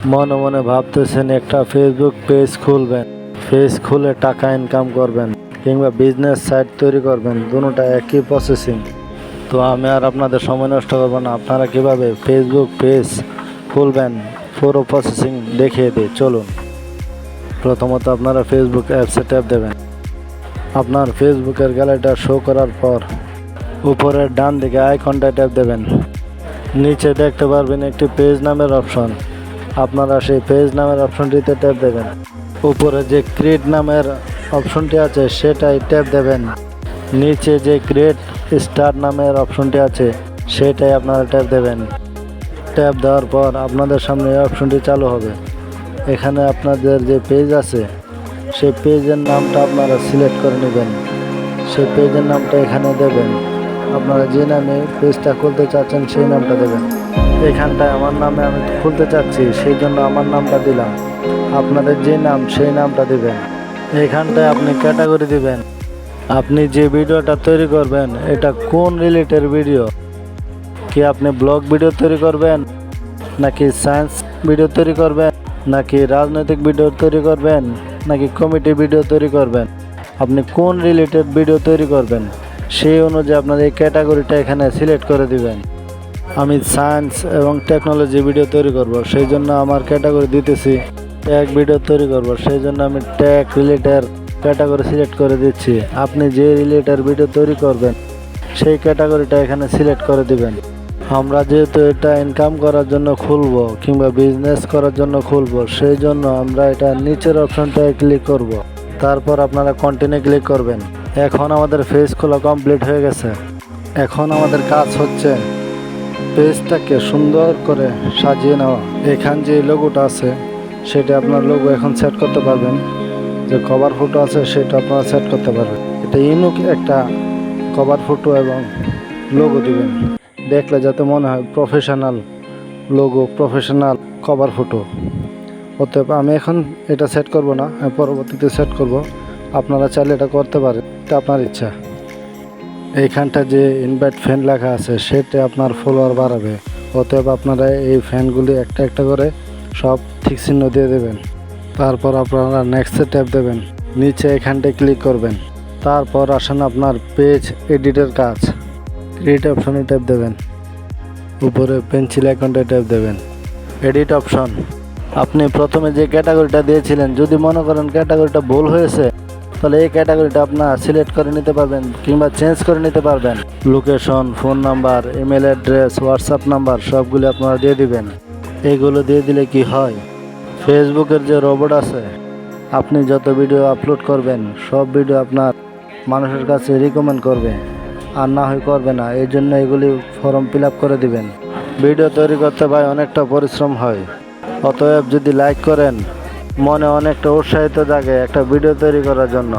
মনে মনে ভাবতেছেন একটা ফেসবুক পেজ খুলবেন, পেজ খুলে টাকা ইনকাম করবেন কিংবা বিজনেস সাইট তৈরি করবেন, দুটোটা একই প্রসেসিং। তো আমি আর আপনাদের সময় নষ্ট করবো না, আপনারা কিভাবে ফেসবুক পেজ খুলবেন পুরো প্রসেসিং দেখিয়ে দিই, চলুন। প্রথমত আপনারা ফেসবুক অ্যাপসে ট্যাপ দেবেন। আপনার ফেসবুকের গ্যালারিটা শো করার পর উপরের ডান দিকে আইকনটা ট্যাপ দেবেন। নিচে দেখতে পারবেন একটি পেজ নামের অপশন, আপনারা সেই পেজ নামের অপশনটিতে ট্যাপ দেবেন। উপরে যে ক্রিয়েট নামের অপশনটি আছে সেটাই ট্যাপ দেবেন। নিচে যে ক্রিয়েট স্টার নামের অপশনটি আছে সেটাই আপনারা ট্যাপ দেবেন। ট্যাপ দেওয়ার পর আপনাদের সামনে এই অপশনটি চালু হবে। এখানে আপনাদের যে পেজ আছে সেই পেজের নামটা আপনারা সিলেক্ট করে নেবেন। সেই পেজের নামটা এখানে দেবেন। আপনারা যে নামে পেজটা খুলতে চাচ্ছেন সেই নামটা দেবেন। এখানটায় আমার নামে আমি খুলতে চাচ্ছি, সেই জন্য আমার নামটা দিলাম। আপনাদের যে নাম সেই নামটা দিবেন। এখানটায় আপনি ক্যাটাগরি দিবেন। আপনি যে ভিডিওটা তৈরি করবেন এটা কোন রিলেটেড ভিডিও, কি আপনি ব্লগ ভিডিও তৈরি করবেন, নাকি সায়েন্স ভিডিও তৈরি করবেন, নাকি রাজনৈতিক ভিডিও তৈরি করবেন, নাকি কমেডি ভিডিও তৈরি করবেন, আপনি কোন রিলেটেড ভিডিও তৈরি করবেন সেই অনুযায়ী আপনার এই ক্যাটাগরিটা এখানে সিলেক্ট করে দিবেন। আমি সায়েন্স এবং টেকনোলজি ভিডিও তৈরি করব, সেই জন্য আমার ক্যাটাগরি দিতেছি ট্যাগ ভিডিও তৈরি করব, সেই জন্য আমি ট্যাগ রিলেটেড ক্যাটাগরি সিলেক্ট করে দিচ্ছি। আপনি যে রিলেটেড ভিডিও তৈরি করবেন সেই ক্যাটাগরিটা এখানে সিলেক্ট করে দিবেন। আমরা যেহেতু এটা ইনকাম করার জন্য খুলবো কিংবা বিজনেস করার জন্য খুলবো, সেই জন্য আমরা এটা নিচের অপশনটায় ক্লিক করব। তারপর আপনারা কন্টিনিউ ক্লিক করবেন। এখন আমাদের পেজ খোলা কমপ্লিট হয়ে গেছে। এখন আমাদের কাজ হচ্ছে পেজটাকে সুন্দর করে সাজিয়ে নেওয়া। এখান যে লোগোটা আছে সেটা আপনার লোগো এখন সেট করতে পারবেন। যে কভার ফটো আছে সেটা আপনারা সেট করতে পারবেন। এটা ইউনিক একটা কভার ফটো এবং লোগো দিবেন, দেখলে যাতে মনে হয় professional logo, professional cover photo. অতএব আমি এখন এটা সেট করব না, আমি পরবর্তীতে সেট করব। আপনারা চাইলে এটা করতে পারেন, এটা আপনার ইচ্ছা। এইখানটা যে ইনভাইট ফ্যান লেখা আছে সেটা আপনার ফলোয়ার বাড়াবে। অতএব আপনারা এই ফ্যানগুলি একটা একটা করে সব ঠিক চিহ্ন দিয়ে দেবেন। তারপর আপনারা নেক্সটে ট্যাপ দেবেন। নিচে এখানটায় ক্লিক করবেন। তারপর আসেন আপনার পেজ এডিটের কাজ। ক্রিয়েট অপশনে ট্যাপ দেবেন। উপরে পেন্সিল আইকনটায় ট্যাপ দেবেন। Edit option. আপনি প্রথমে যে ক্যাটাগরিটা দিয়েছিলেন, যদি মনে করেন ক্যাটাগরিটা ভুল হয়েছে তাহলে এই ক্যাটাগরিটা আপনার সিলেক্ট করে নিতে পারবেন কিংবা চেঞ্জ করে নিতে পারবেন। Location, phone number, email address, WhatsApp number সবগুলি আপনারা দিয়ে দিবেন। এইগুলো দিয়ে দিলে কি হয়, ফেসবুকের যে রোবট আছে, আপনি যত ভিডিও আপলোড করবেন সব ভিডিও আপনার মানুষের কাছে রিকমেন্ড করবে, আর না হয় করবে না। এই জন্য এগুলি ফর্ম ফিল আপ করে দিবেন। ভিডিও তৈরি করতে ভাই অনেকটা পরিশ্রম হয়। অতএব যদি লাইক করেন মনে অনেকটা উৎসাহিত জাগে একটা ভিডিও তৈরি করার জন্য।